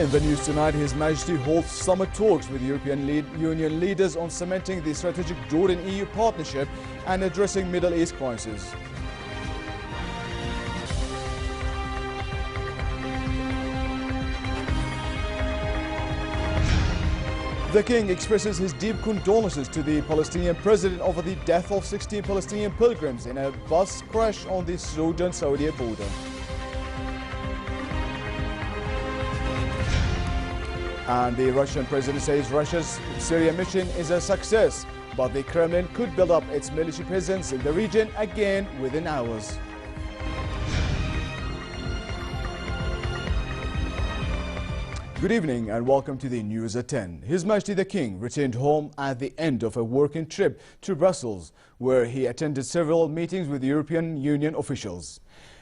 In the news tonight, His Majesty holds summit talks with European Union leaders on cementing the strategic Jordan-EU partnership and addressing Middle East crisis. The King expresses his deep condolences to the Palestinian President over the death of 16 Palestinian pilgrims in a bus crash on the Sudan-Saudi border. And the Russian president says Russia's Syrian mission is a success, but the Kremlin could build up its military presence in the region again within hours. Good evening and welcome to the News at 10. His Majesty the King returned home at the end of a working trip to Brussels, where he attended several meetings with European Union officials.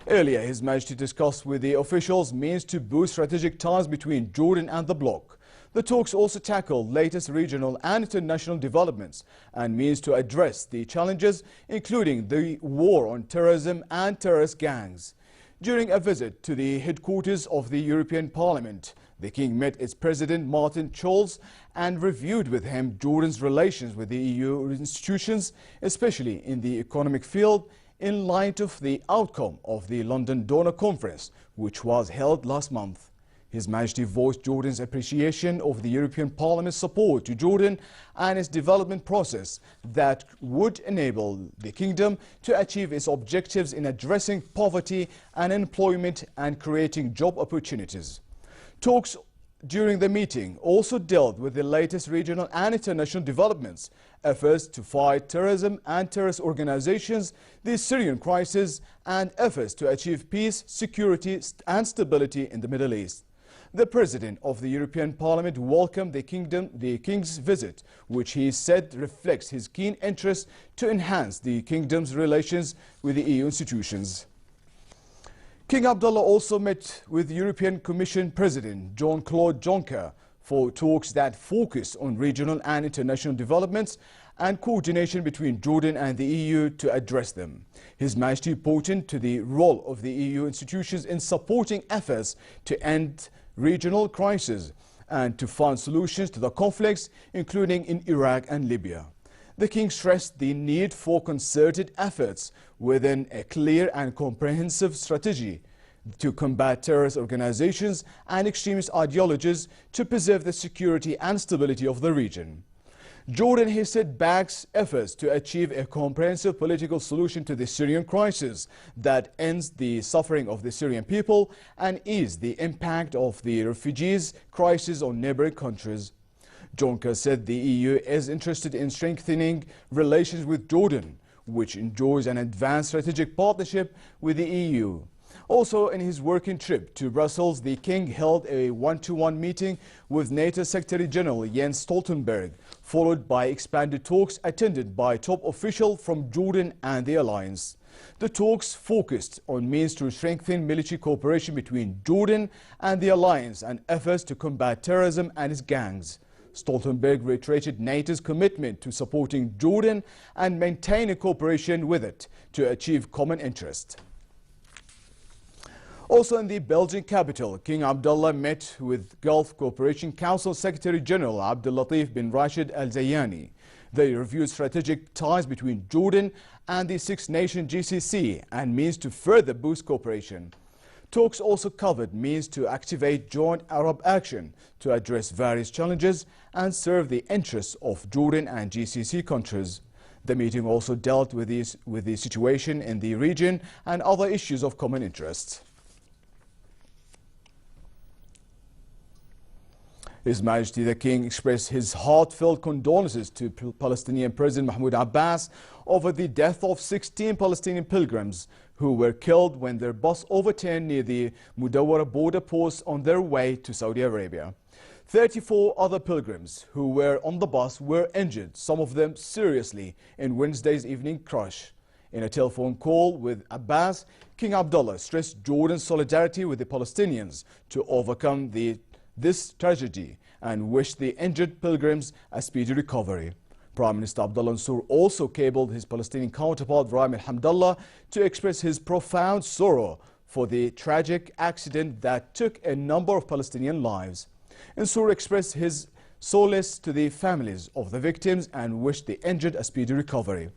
Earlier, His Majesty discussed with the officials means to boost strategic ties between Jordan and the bloc. The talks also tackled latest regional and international developments and means to address the challenges, including the war on terrorism and terrorist gangs. During a visit to the headquarters of the European Parliament, the King met its President Martin Schulz and reviewed with him Jordan's relations with the EU institutions, especially in the economic field, in light of the outcome of the London Donor Conference, which was held last month. His Majesty voiced Jordan's appreciation of the European Parliament's support to Jordan and its development process that would enable the kingdom to achieve its objectives in addressing poverty and unemployment and creating job opportunities. Talks during the meeting also dealt with the latest regional and international developments, efforts to fight terrorism and terrorist organizations, the Syrian crisis, and efforts to achieve peace, security, and stability in the Middle East. The President of the European Parliament welcomed the King's visit, which he said reflects his keen interest to enhance the Kingdom's relations with the EU institutions. King Abdullah also met with European Commission President Jean-Claude Juncker for talks that focused on regional and international developments and coordination between Jordan and the EU to address them. His Majesty pointed to the role of the EU institutions in supporting efforts to end regional crises and to find solutions to the conflicts, including in Iraq and Libya. The King stressed the need for concerted efforts within a clear and comprehensive strategy to combat terrorist organizations and extremist ideologies to preserve the security and stability of the region. Jordan, he said, backs efforts to achieve a comprehensive political solution to the Syrian crisis that ends the suffering of the Syrian people and ease the impact of the refugees crisis on neighboring countries. Juncker said the EU is interested in strengthening relations with Jordan, which enjoys an advanced strategic partnership with the EU. Also, in his working trip to Brussels, the King held a one-to-one meeting with NATO Secretary General Jens Stoltenberg, followed by expanded talks attended by top officials from Jordan and the alliance. The talks focused on means to strengthen military cooperation between Jordan and the alliance and efforts to combat terrorism and its gangs. Stoltenberg reiterated NATO's commitment to supporting Jordan and maintaining cooperation with it to achieve common interests. Also in the Belgian capital, King Abdullah met with Gulf Cooperation Council Secretary General Abdulatif bin Rashid Al Zayani. They reviewed strategic ties between Jordan and the six-nation GCC and means to further boost cooperation. Talks also covered means to activate joint Arab action to address various challenges and serve the interests of Jordan and GCC countries. The meeting also dealt with the situation in the region and other issues of common interest. His Majesty the King expressed his heartfelt condolences to Palestinian President Mahmoud Abbas over the death of 16 Palestinian pilgrims who were killed when their bus overturned near the Mudawwara border post on their way to Saudi Arabia. 34 other pilgrims who were on the bus were injured, some of them seriously, in Wednesday's evening crash. In a telephone call with Abbas, King Abdullah stressed Jordan's solidarity with the Palestinians to overcome this tragedy and wished the injured pilgrims a speedy recovery. Prime Minister Abdullah also cabled his Palestinian counterpart Rahim al-Hamdallah to express his profound sorrow for the tragic accident that took a number of Palestinian lives. Mansour expressed his solace to the families of the victims and wished the injured a speedy recovery.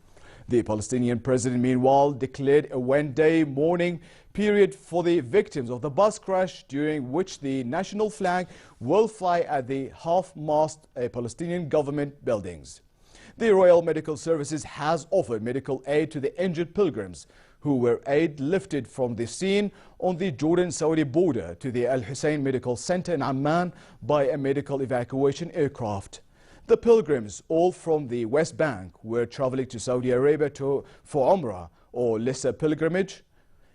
The Palestinian President, meanwhile, declared a one-day mourning period for the victims of the bus crash, during which the national flag will fly at the half-mast Palestinian government buildings. The Royal Medical Services has offered medical aid to the injured pilgrims, who were airlifted from the scene on the Jordan-Saudi border to the Al Hussein Medical Center in Amman by a medical evacuation aircraft. The pilgrims, all from the West Bank, were traveling to Saudi Arabia for Umrah or lesser pilgrimage.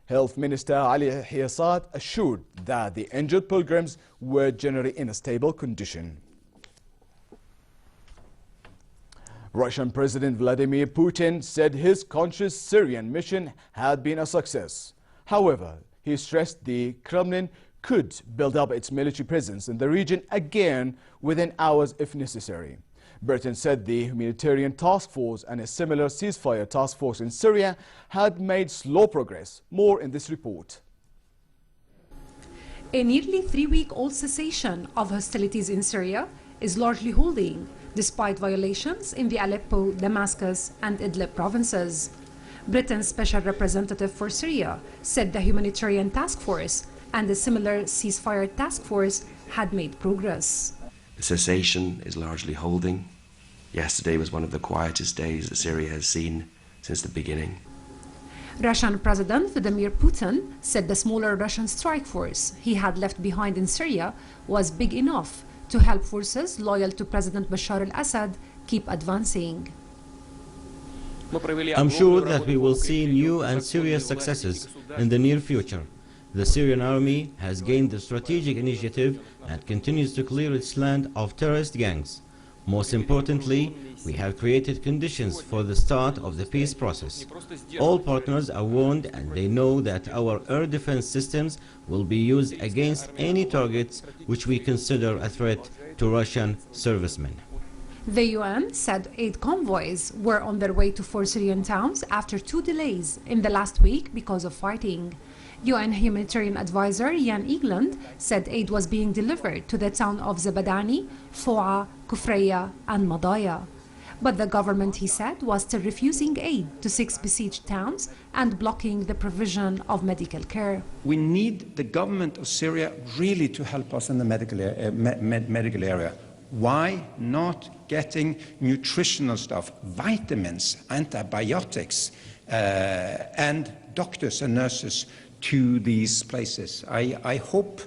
Health Minister Ali Hiyasat assured that the injured pilgrims were generally in a stable condition. Russian President Vladimir Putin said his conscious Syrian mission had been a success. However, he stressed the Kremlin could build up its military presence in the region again within hours if necessary. Britain said the humanitarian task force and a similar ceasefire task force in Syria had made slow progress. More in this report. A nearly 3-week-old cessation of hostilities in Syria is largely holding, despite violations in the Aleppo, Damascus and Idlib provinces. Britain's Special Representative for Syria said the humanitarian task force and a similar ceasefire task force had made progress. The cessation is largely holding. Yesterday was one of the quietest days that Syria has seen since the beginning. Russian President Vladimir Putin said the smaller Russian strike force he had left behind in Syria was big enough to help forces loyal to President Bashar al-Assad keep advancing. I'm sure that we will see new and serious successes in the near future. The Syrian army has gained the strategic initiative and continues to clear its land of terrorist gangs. Most importantly, we have created conditions for the start of the peace process. All partners are warned and they know that our air defense systems will be used against any targets which we consider a threat to Russian servicemen. The UN said aid convoys were on their way to 4 Syrian towns after 2 delays in the last week because of fighting. UN humanitarian advisor Jan Egeland said aid was being delivered to the town of Zabadani, Foa, Kufraya and Madaya. But the government, he said, was still refusing aid to 6 besieged towns and blocking the provision of medical care. We need the government of Syria really to help us in the medical area. Why not getting nutritional stuff, vitamins, antibiotics, and doctors and nurses to these places? I hope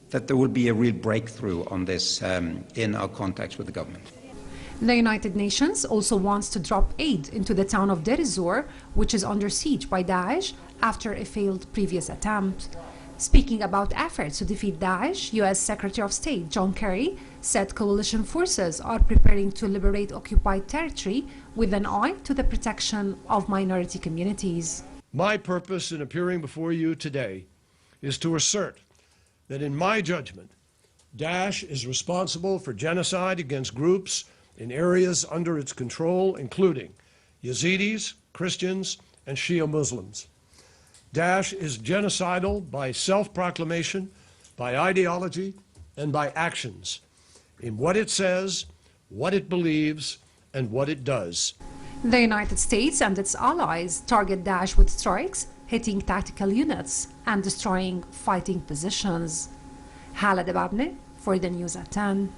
that there will be a real breakthrough on this in our contacts with the government. The United Nations also wants to drop aid into the town of Deir ez-Zor, which is under siege by Daesh after a failed previous attempt. Speaking about efforts to defeat Daesh, U.S. Secretary of State John Kerry said coalition forces are preparing to liberate occupied territory with an eye to the protection of minority communities. My purpose in appearing before you today is to assert that, in my judgment, Daesh is responsible for genocide against groups in areas under its control, including Yazidis, Christians, and Shia Muslims. Daesh is genocidal by self-proclamation, by ideology, and by actions, in what it says, what it believes, and what it does. The United States and its allies target Daesh with strikes, hitting tactical units and destroying fighting positions. Hala Debabne for the News at 10.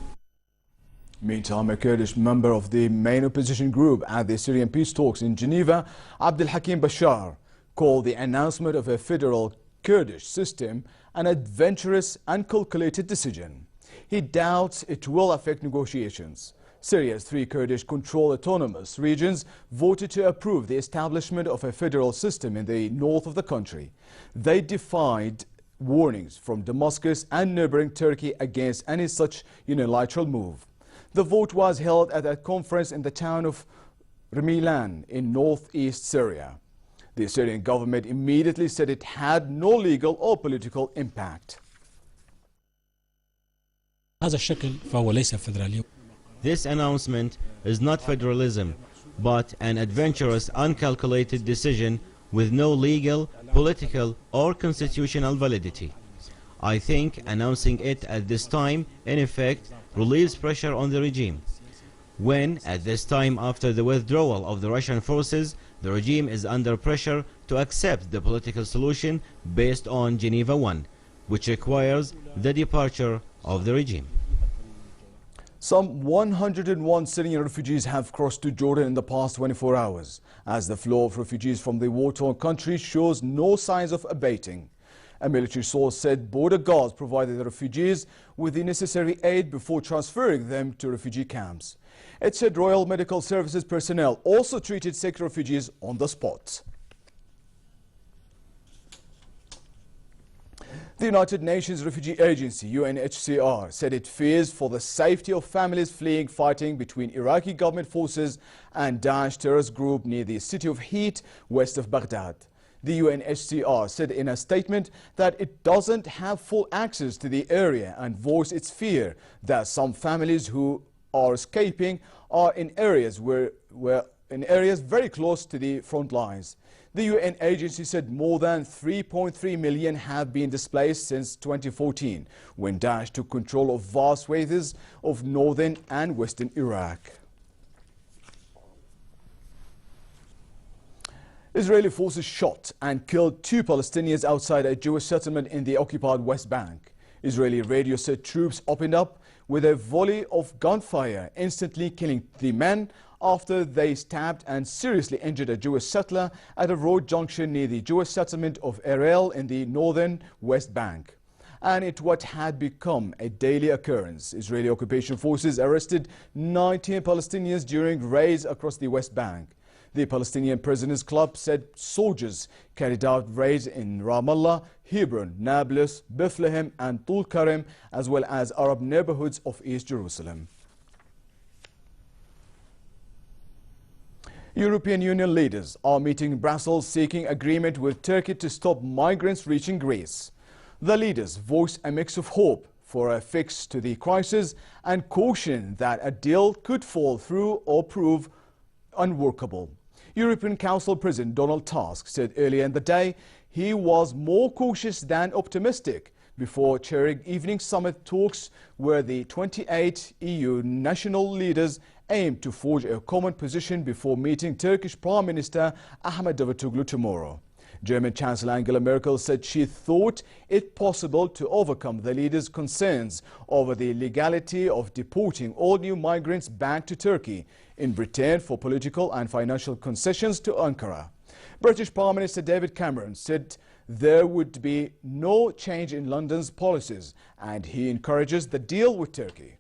Meantime, a Kurdish member of the main opposition group at the Syrian peace talks in Geneva, Abdullah Bashar, called the announcement of a federal Kurdish system an adventurous and calculated decision. He doubts it will affect negotiations. Syria's 3 Kurdish-controlled autonomous regions voted to approve the establishment of a federal system in the north of the country. They defied warnings from Damascus and neighboring Turkey against any such unilateral move. The vote was held at a conference in the town of Remilan in northeast Syria. The Syrian government immediately said it had no legal or political impact. This announcement is not federalism, but an adventurous, uncalculated decision with no legal, political, or constitutional validity. I think announcing it at this time, in effect, relieves pressure on the regime. When, at this time after the withdrawal of the Russian forces, the regime is under pressure to accept the political solution based on Geneva I, which requires the departure of the regime. Some 101 Syrian refugees have crossed to Jordan in the past 24 hours, as the flow of refugees from the war-torn country shows no signs of abating. A military source said border guards provided the refugees with the necessary aid before transferring them to refugee camps. It said Royal Medical Services personnel also treated sick refugees on the spot. The United Nations Refugee Agency, UNHCR, said it fears for the safety of families fleeing fighting between Iraqi government forces and Daesh terrorist group near the city of Heat, west of Baghdad. The UNHCR said in a statement that it doesn't have full access to the area and voiced its fear that some families who are escaping are in areas very close to the front lines. The UN agency said more than 3.3 million have been displaced since 2014, when Daesh took control of vast swathes of northern and western Iraq. Israeli forces shot and killed 2 Palestinians outside a Jewish settlement in the occupied West Bank. Israeli radio said troops opened up with a volley of gunfire, instantly killing 3 men after they stabbed and seriously injured a Jewish settler at a road junction near the Jewish settlement of Ariel in the northern West Bank. And it what had become a daily occurrence. Israeli occupation forces arrested 19 Palestinians during raids across the West Bank. The Palestinian President's Club said soldiers carried out raids in Ramallah, Hebron, Nablus, Bethlehem and Tul Karim, as well as Arab neighborhoods of East Jerusalem. European Union leaders are meeting in Brussels seeking agreement with Turkey to stop migrants reaching Greece. The leaders voiced a mix of hope for a fix to the crisis and caution that a deal could fall through or prove unworkable. European Council President Donald Tusk said earlier in the day he was more cautious than optimistic before chairing evening summit talks where the 28 EU national leaders aimed to forge a common position before meeting Turkish Prime Minister Ahmet Davutoglu tomorrow. German Chancellor Angela Merkel said she thought it possible to overcome the leaders' concerns over the legality of deporting all new migrants back to Turkey in return for political and financial concessions to Ankara. British Prime Minister David Cameron said there would be no change in London's policies and he encourages the deal with Turkey.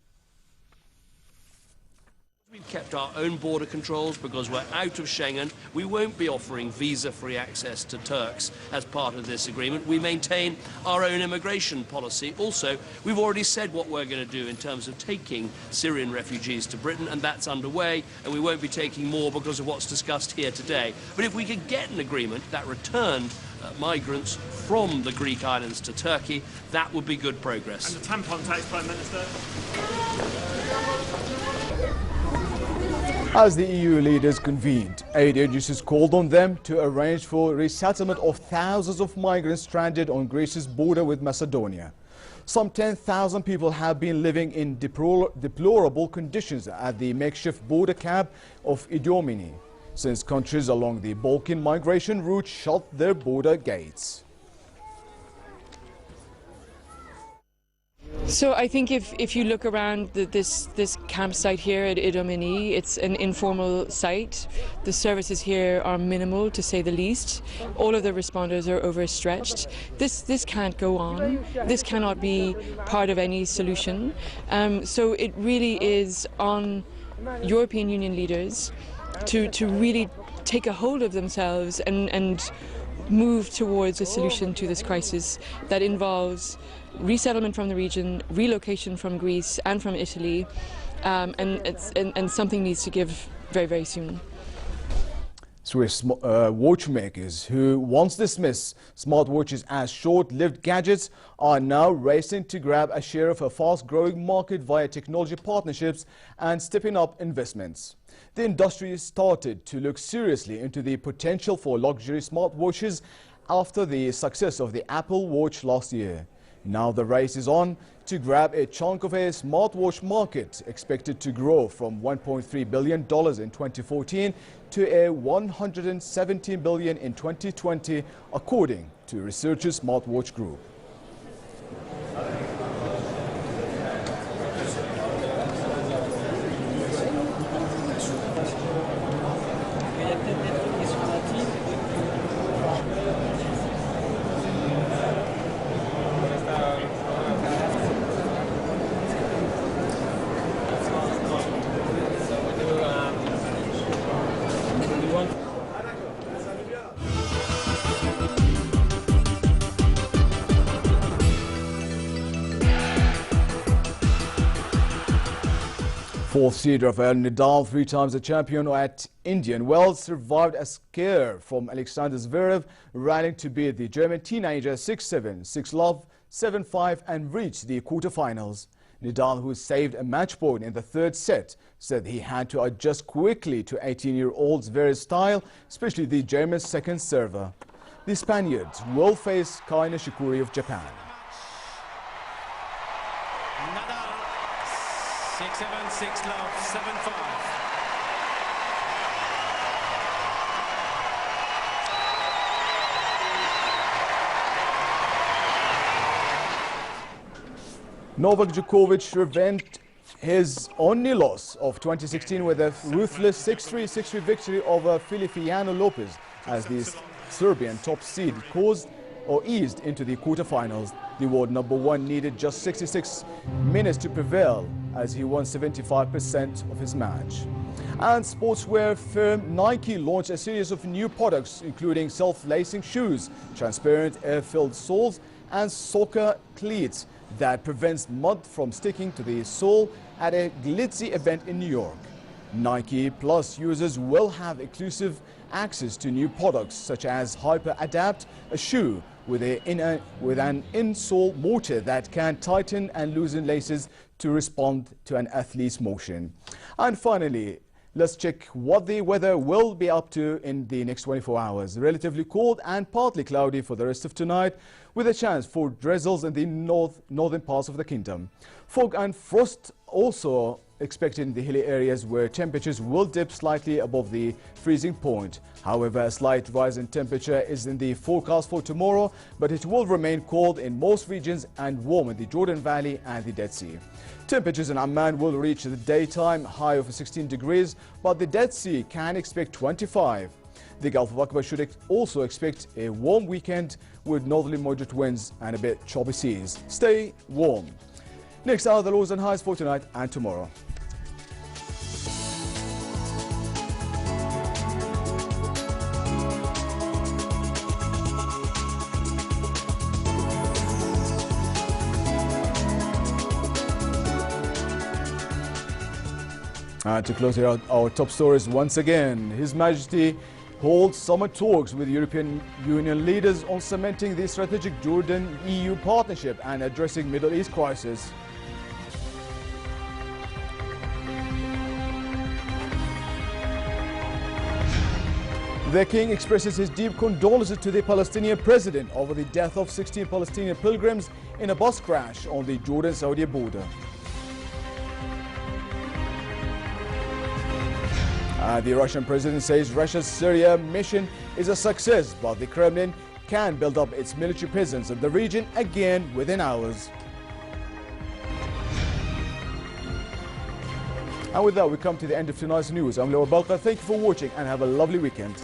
We've kept our own border controls because we're out of Schengen. We won't be offering visa-free access to Turks as part of this agreement. We maintain our own immigration policy. Also, we've already said what we're going to do in terms of taking Syrian refugees to Britain, and that's underway, and we won't be taking more because of what's discussed here today. But if we could get an agreement that returned migrants from the Greek islands to Turkey, that would be good progress. And the tampon tax, Prime Minister? As the EU leaders convened, aid agencies called on them to arrange for resettlement of thousands of migrants stranded on Greece's border with Macedonia. Some 10,000 people have been living in deplorable conditions at the makeshift border camp of Idomeni since countries along the Balkan migration route shut their border gates. So I think if you look around this campsite here at Idomeni, it's an informal site. The services here are minimal, to say the least. All of the responders are overstretched. This can't go on. This cannot be part of any solution. So it really is on European Union leaders to really take a hold of themselves and move towards a solution to this crisis that involves resettlement from the region, relocation from Greece and from Italy, and something needs to give very, very soon. Swiss watchmakers, who once dismissed smartwatches as short-lived gadgets, are now racing to grab a share of a fast-growing market via technology partnerships and stepping up investments. The industry started to look seriously into the potential for luxury smartwatches after the success of the Apple Watch last year. Now the race is on to grab a chunk of a smartwatch market expected to grow from $1.3 billion in 2014 to a $117 billion in 2020, according to researchers Smartwatch Group. Fourth seed Rafael Nadal, 3 times the champion at Indian Wells, survived a scare from Alexander Zverev, rallying to beat the German teenager 6-7, 6-love, 7-5 and reached the quarterfinals. Nadal, who saved a match point in the third set, said he had to adjust quickly to 18-year-old Zverev's style, especially the German second server. The Spaniards will face Kai Nishikori of Japan. 6-7, 6-love, 7-5. Novak Djokovic revenged his only loss of 2016 with a ruthless 6-3, 6-3 victory over Feliciano Lopez as the Serbian top seed eased into the quarterfinals. The world #1 needed just 66 minutes to prevail as he won 75% of his match. And sportswear firm Nike launched a series of new products, including self-lacing shoes, transparent air-filled soles, and soccer cleats that prevents mud from sticking to the sole at a glitzy event in New York. Nike Plus users will have exclusive access to new products such as Hyper Adapt, a shoe with an insole motor that can tighten and loosen laces to respond to an athlete's motion. And finally, let's check what the weather will be up to in the next 24 hours. Relatively cold and partly cloudy for the rest of tonight, with a chance for drizzles in the northern parts of the kingdom. Fog and frost also expected in the hilly areas where temperatures will dip slightly above the freezing point. However, a slight rise in temperature is in the forecast for tomorrow, but it will remain cold in most regions and warm in the Jordan Valley and the Dead Sea. Temperatures in Amman will reach the daytime high of 16 degrees, but the Dead Sea can expect 25. The Gulf of Aqaba should also expect a warm weekend with northerly moderate winds and a bit choppy seas. Stay warm. Next are the lows and highs for tonight and tomorrow. And to close out our top stories once again, His Majesty holds summit talks with European Union leaders on cementing the strategic Jordan-EU partnership and addressing Middle East crisis. The King expresses his deep condolences to the Palestinian President over the death of 16 Palestinian pilgrims in a bus crash on the Jordan-Saudi border. The Russian president says Russia's Syria mission is a success, but the Kremlin can build up its military presence in the region again within hours. And with that, we come to the end of tonight's news. I'm Leo Balka. Thank you for watching and have a lovely weekend.